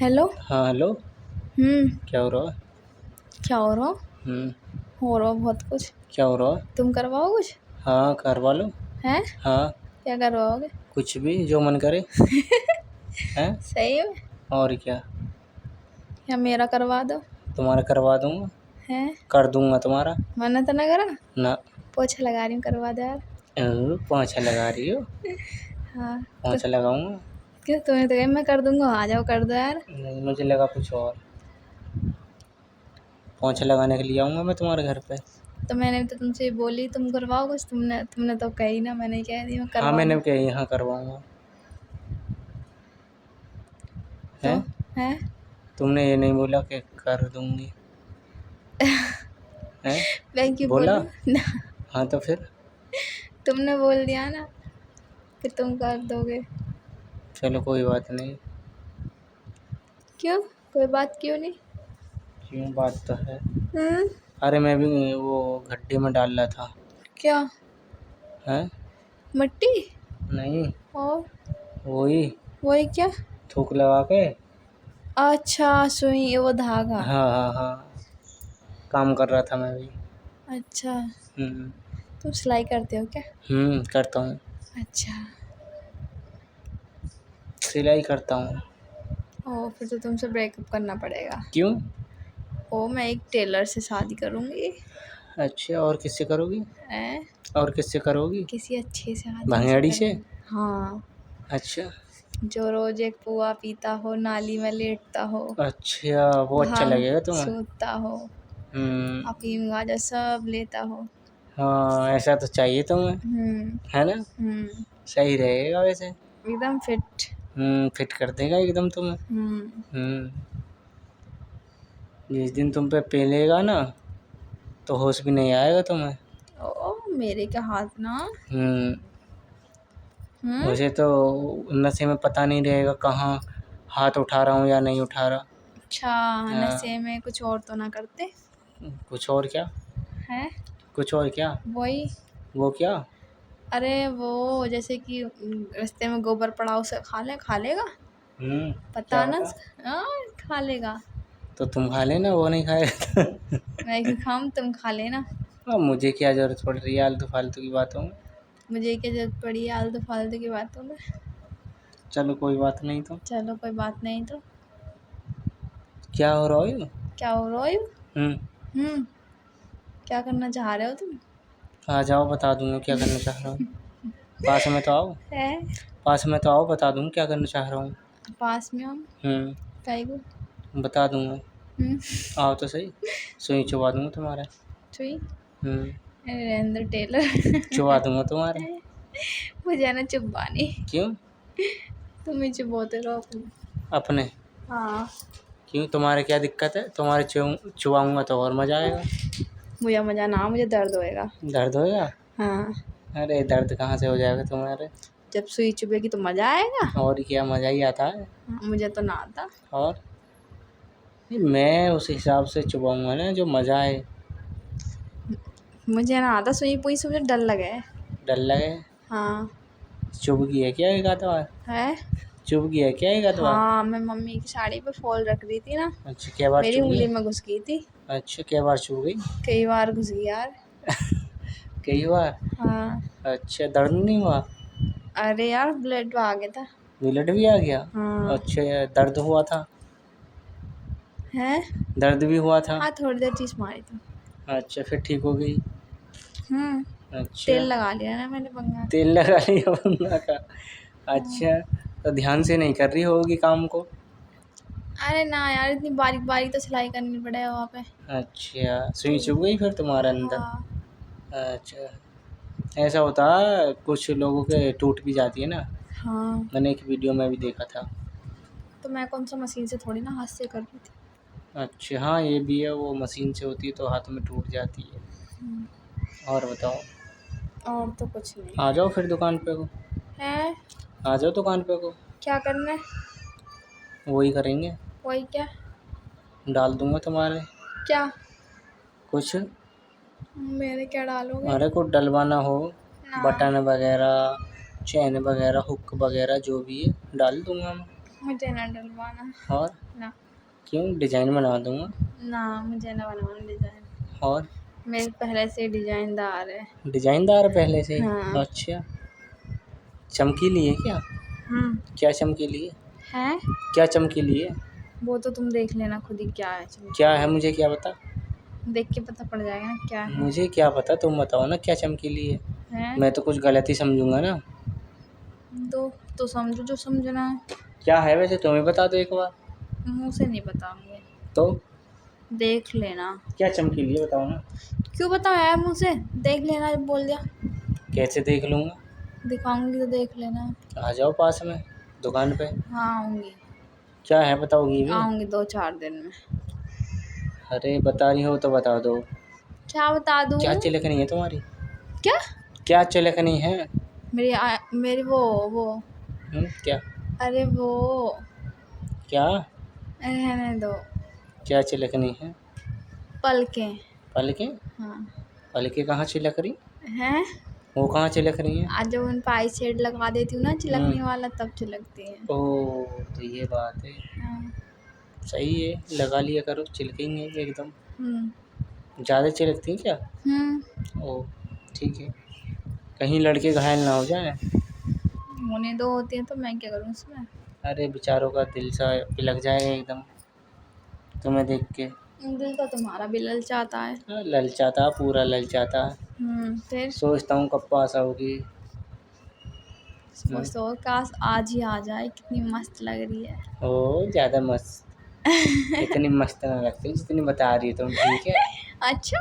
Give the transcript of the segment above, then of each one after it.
Hello. हाँ hello. हम्म। क्या हो रहा है? क्या हो रहा? हम्म। हो रहा बहुत कुछ। क्या हो रहा है? तुम करवाओ कुछ? हाँ करवा लो। हैं? हाँ क्या करवाओगे? कुछ भी जो मन करे। हैं? सही में? और क्या? या मेरा करवा दो। तुम्हारा करवा दूंगा। हैं? कर दूंगा तुम्हारा। मना तो ना करा। ना। पोछा लगा रही हूँ, करवा दो यार। पोंछा लगा रही हो? हाँ। तो पोंछा लगाऊंगा? क्यों, तुम्हें तो कहा मैं कर दूंगा, आ जाओ कर दो यार। नहीं मुझे लगा कुछ और। पोंछा लगाने के लिए आऊंगा मैं तुम्हारे घर पे। तो मैंने तो तुमसे बोली तुम करवाओ कुछ, तुमने तुमने तो कही ना, मैंने कह दी मैं हाँ करवा मैंने दूँ। क्या यहाँ करवाऊंगा। तो हैं? है। तुमने ये नहीं बोला कि कर दूंगी? हैं? मैं क्यों बोला? बोलूँ ना। हाँ तो फिर? तुमने बोल दिया ना कि तुम कर दोगे। चलो कोई बात नहीं। क्यों? कोई बात क्यों नहीं? क्यों, बात तो है। हम्म। अरे मैं भी वो गड्ढे में डाल रहा था। क्या? हैं? मिट्टी? नहीं, और वही वही क्या? थूक लगा के। अच्छा, सुई वो धागा। हाँ हाँ हाँ, काम कर रहा था मैं भी। अच्छा। हम्म। तुम सिलाई करते हो क्या? करता हूँ। अच्छा। सिलाई करता हूँ। ओ, फिर तो तुमसे ब्रेकअप करना पड़ेगा। क्यों? ओ, मैं एक टेलर से शादी करूँगी। अच्छा, और किससे करोगी? हैं? और किससे करोगी? किसी अच्छे से आदमी से भंगेड़ी से? करूँगी। हाँ। अच्छा। जो रोज एक पुआ पीता हो, नाली में लेटता हो, अच्छा, वो अच्छा भांग लगेगा तुम्हें? सूतता हो, हम्म। अफीम गांजा सब लेता हो। हाँ ऐसा तो चाहिए तुम्हें। हम्म। है ना? हम्म। सही रहेगा वैसे। एकदम फिट। फिट कर देगा एकदम तुम्हें। हम्म। हम्म। जिस दिन तुम पे पेलेगा ना तो होश भी नहीं आएगा तुम्हें। ओ, मेरे क्या हाथ ना। हम्म। हम्म। मुझे तो नशे में पता नहीं रहेगा कहाँ हाथ उठा रहा हूँ या नहीं उठा रहा। अच्छा। हाँ, नशे में कुछ और तो ना करते? कुछ और क्या? हैं? कुछ और क्या? वही। वो क्या? अरे वो जैसे कि रास्ते में गोबर पड़ा उसे खा लेगा। क्या पता ना। पता। हाँ, खा लेगा। तो तुम खा लेना, वो नहीं खाएगा तो। मैं क्यों खाऊं, तुम खा लेना। अब मुझे क्या जरूरत पड़ रही है आलतू फालतू की बातों में। मुझे क्या जरूरत पड़ी है आलतू फालतू की बातों में। चलो कोई बात नहीं। तो चलो कोई बात नहीं। तो क्या हो रहा है? क्या हो रहा है? हम्म। हम्म। क्या करना चाह रहे हो तुम? आ जाओ, बता दूंगा क्या करना चाह रहा हूँ। पास में तो आओ। है? पास में तो आओ, बता दूंगा क्या करना चाह रहा हूँ। पास में हम? हम्म। काहे को? बता दूंगा। हम्म। आओ तो सही, सुई चुबा दूंगा तुम्हारा। छुई। हम्म। नरेंद्र टेलर। चुबा दूंगा तुम्हारा। मुझे ना चुब्बानी। क्यों? तुम ही चुबोते रहो अपने। अपने? हाँ। क्यों, तुम्हारे क्या दिक्कत है? तुम्हारे चुबाऊंगा तो और मजा आएगा। मुझे मजा ना, मुझे दर्द होएगा। दर्द होएगा? हाँ। अरे दर्द कहाँ से हो जाएगा तुम्हारे। जब सुई चुभेगी तो मजा आएगा। और क्या, मजा ही आता है। हाँ, मुझे तो ना आता। और नहीं, मैं उस हिसाब से चुबाऊंगा ना जो मजा आए। मुझे ना आता सुई पुई से, मुझे डर लगे। डर लगे? हाँ। चुभ गई है क्या एक आध बार? है। चुभ गई है क्या एक आध बार? हाँ, मैं मम्मी की साड़ी पे फॉल रख रही थी ना, अच्छा, क्या बार मेरी चुभ उंगली गई? में घुस गई थी। अच्छा, क्या बार चुभ गई? कई बार घुस गई यार। कई बार? हाँ। अच्छा, दर्द नहीं हुआ? अरे यार, ब्लड आ गया था। ब्लड भी आ गया? हाँ। अच्छा, दर्द हुआ था? है। दर्द भी हुआ था? हाँ, थोड़ी देर चीज मारी थी। अच्छा, फिर ठीक हो गई? हम्म। तेल अच्छा, लगा लिया ना मैंने बंगा। तेल लगा लिया बंदा का? हाँ। अच्छा, तो ध्यान से नहीं कर रही होगी काम को। अरे ना यार, इतनी बारीक बारीक तो सिलाई करनी पड़े वहाँ पे। अच्छा, तो सुई चुभ गई फिर तुम्हारे अंदर? हाँ। अच्छा, ऐसा होता है कुछ लोगों के, टूट भी जाती है ना। हाँ। मैंने एक वीडियो में भी देखा था। तो मैं कौन सा मशीन से थोड़ी ना, हाथ से कर रही थी। अच्छा हाँ, ये भी है, वो मशीन से होती है तो हाथ में टूट जाती है। और बताओ। और तो कुछ नहीं। आ जाओ फिर दुकान पे को। है? आ जाओ दुकान पे को। क्या करना है? वही करेंगे। वही क्या? डाल दूंगा तुम्हारे क्या? कुछ। मेरे क्या डालोगे? अरे कुछ डलवाना हो, ना। बटन वगैरह, चैन वगैरह, हुक वगैरह जो भी है डाल दूंगा मैं। मुझे ना डलवाना। और ना क्यों, डिजाइन बना दूंगा। ना, मुझे ना बनवाना डिजाइन। और मेरे पहले से डिजाइनदार है। डिजाइनदार पहले से ही? हाँ। अच्छा, चमकीली है क्या? क्या चमकीली है? है। क्या चमकीली है? वो तो तुम देख लेना खुद ही क्या है क्या है, चमकीली। मुझे क्या पता? देख के पता पड़ जाएगा ना क्या है। मुझे क्या पता, तुम बताओ ना क्या चमकीली है। हैं? मैं तो कुछ गलत ही समझूंगा ना। तो समझो जो समझना है। क्या है वैसे, तुम्हें बता दो एक बार। मुंह से नहीं बताऊंगी। तो देख लेना। क्या चमकीली है बताओ ना। क्यों बताओ यार, मुंह से देख लेना जब बोल दिया। कैसे देख लूंगा? दिखाऊंगी तो देख लेना। आ जाओ पास में दुकान पे। हाँ आऊंगी। क्या है बताओगी भी? आऊंगी 2-4 दिन में। अरे बता रही हो तो बता दो। क्या बता दूँ? क्या चिलकनी है तुम्हारी? क्या? क्या चिलकनी है? मेरी वो। क्या? अरे वो, क्या? रहने दो। क्या चिलकनी है? पलकें। पलके? हाँ। पलके कहाँ चिलक रही? हैं? वो कहाँ चिलक रही है? आज जब उन पे आई शेड लगा देती हूँ ना हम्म। चिलकने वाला, तब चिलकती है। ओह, तो ये बात है। हाँ। सही है, लगा लिया करो, चिलकेंगे एकदम। हम्म। ज़्यादा चिलकती हैं क्या? ओह, ठीक है, कहीं लड़के घायल ना हो जाए। होने दो, होती है तो मैं क्या करूँ उसमें। अरे बेचारों का दिल सा पिलक जाएगा एकदम तुम्हें देख के। दिल तो तुम्हारा भी ललचाता है। ललचाता, पूरा ललचाता। फिर सोचता हूँ कब पास आओगी। सोचो काश आज ही आ जाए, कितनी मस्त लग रही है। ओ ज़्यादा मस्त। इतनी मस्त ना लगती जितनी बता रही हो तुम, ठीक है। अच्छा।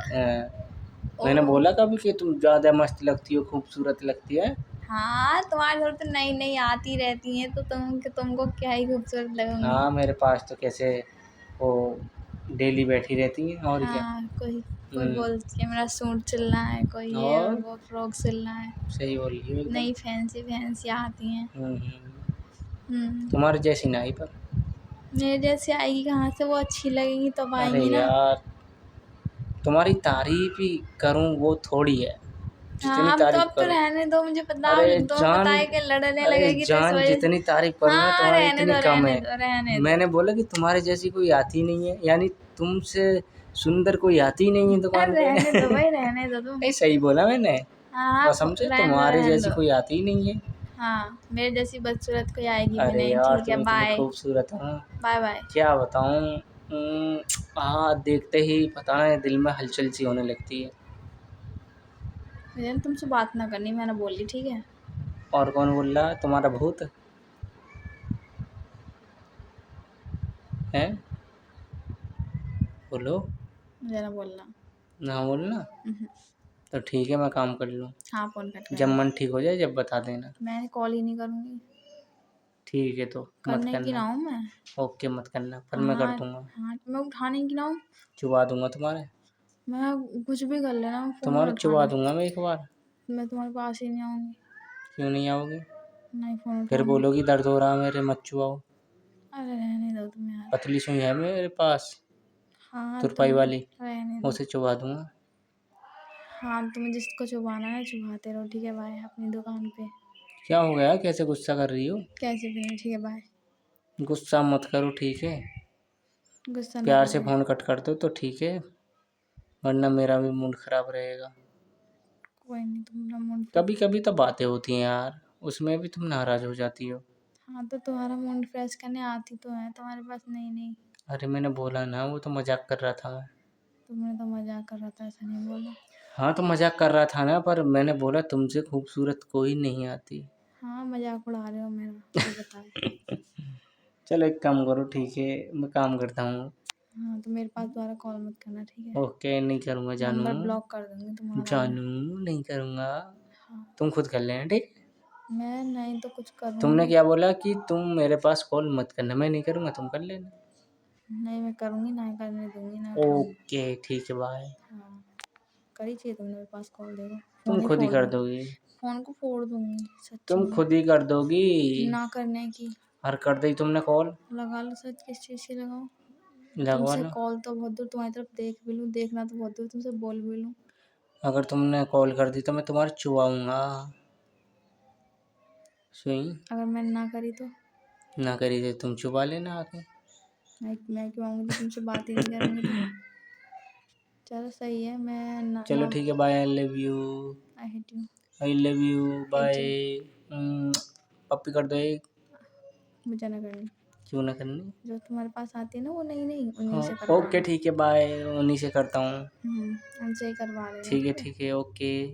मैंने ओ। बोला कभी कि तुम ज़्यादा मस्त लगती हो, खूबसूरत लगती है। हाँ, तुम्हारे घर तो नई नई आती रहती हैं, तो तुमको क्या ही खूबसूरत लगूंगी। हाँ, मेरे पास तो कैसे वो डेली बैठी रहती हैं, और क्या। हाँ, कोई कोई हम्म, बोलती है मेरा सूट सिलना है, कोई ये और और वो फ्रॉक सिलना है। सही बोल रही हो एकदम। नई फैंसी फैंसी आती हैं। हम्म। तुम्हारे जैसी नहीं पर। मेरे जैसी आएगी कहाँ से, वो अच्छी लगेंगी तब अरे आएंगी ना। यार, तुम्हारी तारीफ ही करूं वो थोड़ी है, जितनी हाँ, तो तारीफ अब तो करूं। रहने दो मुझे पता। अरे तुम्हें जान, पता है कि लड़ने अरे लगेगी तो इस जान, वजह से। जितनी तारीफ करूं ना हाँ, तुम्हारी रहने इतनी दो कम रहने है। दो रहने दो। मैंने बोला कि तुम्हारे जैसी कोई आती नहीं है, यानी तुमसे सुंदर कोई आती नहीं है दुकान अरे पे। रहने दो भाई, रहने दो तुम। नहीं, सही बोला मैंने। हाँ कसम से रहने दो तुम्हारे रहने जैसी दो। कोई आती ही नहीं है। हाँ, मेरे जैसी बदसूरत कोई आएगी भी अरे नहीं। यार, ठीक है, तुम इतनी बाय। खूबसूरत हो, बाय बाय। क्या बताऊं। देखते ही पता है दिल में हलचल सी होने लगती है। मुझे ना तुमसे बात ना करनी, मैंने बोली ठीक है। और कौन बोल रहा है, तुम्हारा भूत है? बोलो। मुझे ना बोलना। ना बोलना? हम्म। तो ठीक है, मैं काम कर लूँ। हाँ, फोन कट जब करना। मन ठीक हो जाए जब बता देना। मैं कॉल ही नहीं करूँगी। ठीक है, तो मत करने की ना करना। हूँ मैं। ओके, मत करना, पर मैं कर हाँ। दूंगा। हाँ, मैं उठाने की ना हूँ। चुबा दूंगा तुम्हारे। मैं कुछ भी कर लेना, फ़ोन मत तुम्हारे चुबा उठाना। दूंगा मैं एक बार। मैं तुम्हारे पास ही नहीं आऊँगी। क्यों नहीं आओगे? नहीं फ़ोन फिर उठाना। बोलोगी दर्द हो रहा है मेरे, मत चुबाओ। अरे रहने दो तुम यार। पतली सुई है मेरे पास, हाँ तुरपाई तुम। वाली, रहने दो। उसे चुबा दूंगा। हाँ, तुम्हें जिसको चुभाना है चुभाते रहो, ठीक है। बाय, अपनी दुकान पे। क्या हो गया, कैसे गुस्सा कर रही हो? कैसे भी नहीं, ठीक है बाय। गुस्सा मत करो, ठीक है। गुस्सा ना प्यार से करो। फ़ोन कट कर दो तो ठीक है, वरना मेरा भी मूड ख़राब रहेगा। कोई नहीं, तुम ना मूड कभी कभी तो बातें होती हैं यार, उसमें भी तुम नाराज़ हो जाती हो। हाँ, तो तुम्हारा मूड फ्रेश करने आती तो है तुम्हारे पास, नहीं नहीं। अरे मैंने बोला ना, वो तो मजाक कर रहा था मैं। तुमने तो मजाक कर रहा था, ऐसा नहीं बोला। हाँ, तो मजाक कर रहा था ना, पर मैंने बोला तुमसे खूबसूरत कोई नहीं आती। हाँ, मजाक उड़ा रहे हो मेरा, ये बताए। चलो एक काम करो, ठीक है, मैं काम करता हूँ। हाँ, तो मेरे पास दोबारा कॉल मत करना, ठीक है। ओके, नहीं करूँगा जानू। नंबर ब्लॉक कर दूंगी तुम्हारा मैं। जानू, नहीं करूँगा। हाँ। तुम खुद कर लेना, ठीक है? मैं नहीं तो कुछ तुमने करूँगी। क्या बोला कि तुम मेरे पास कॉल मत करना, मैं नहीं करूँगा, तुम कर लेना। नहीं, मैं करूँगी ना, करने दूंगी ना, उठाऊंगी। ओके, ठीक है, बाय। हाँ। करी चाहिए तुमने मेरे पास कॉल, देखो तुम फ़ोन ही खुद ही फोड़ कर दूँ। दोगी। फ़ोन को फोड़ दूंगी सच्ची तुम में। खुद ही कर दोगी। ना करने की। और कर दी तुमने कॉल। लगा लो, सच किस चीज़ की लगाओ। लगवा तुमसे लो। कॉल तो बहुत दूर, तुम्हारी तरफ देख भी लूँ, देखना तो बहुत दूर, तुमसे बोल भी लूँ। अगर तुमने कॉल कर दी तो मैं तुम्हारे चुबाऊंगा सुई। अगर मैंने ना करी तो। ना करी तो तुम छुपा लेना आके। मैं क्यों आऊँगी जब तुमसे बात ही नहीं करूँगी तो। चलो सही है, मैं ना चलो ना ठीक है, bye, I love you. I hate you. I love you, bye. You. पप्पी कर दो एक। मुझे ना करनी। क्यों ना करनी? जो तुम्हारे पास आती है ना वो नहीं नहीं उन्हीं हाँ, से करवा ओके ठीक है, बाय, उन्हीं से करता हूँ। उनसे ही करवा लेना, ठीक है ठीक है। ठीक है, ओके।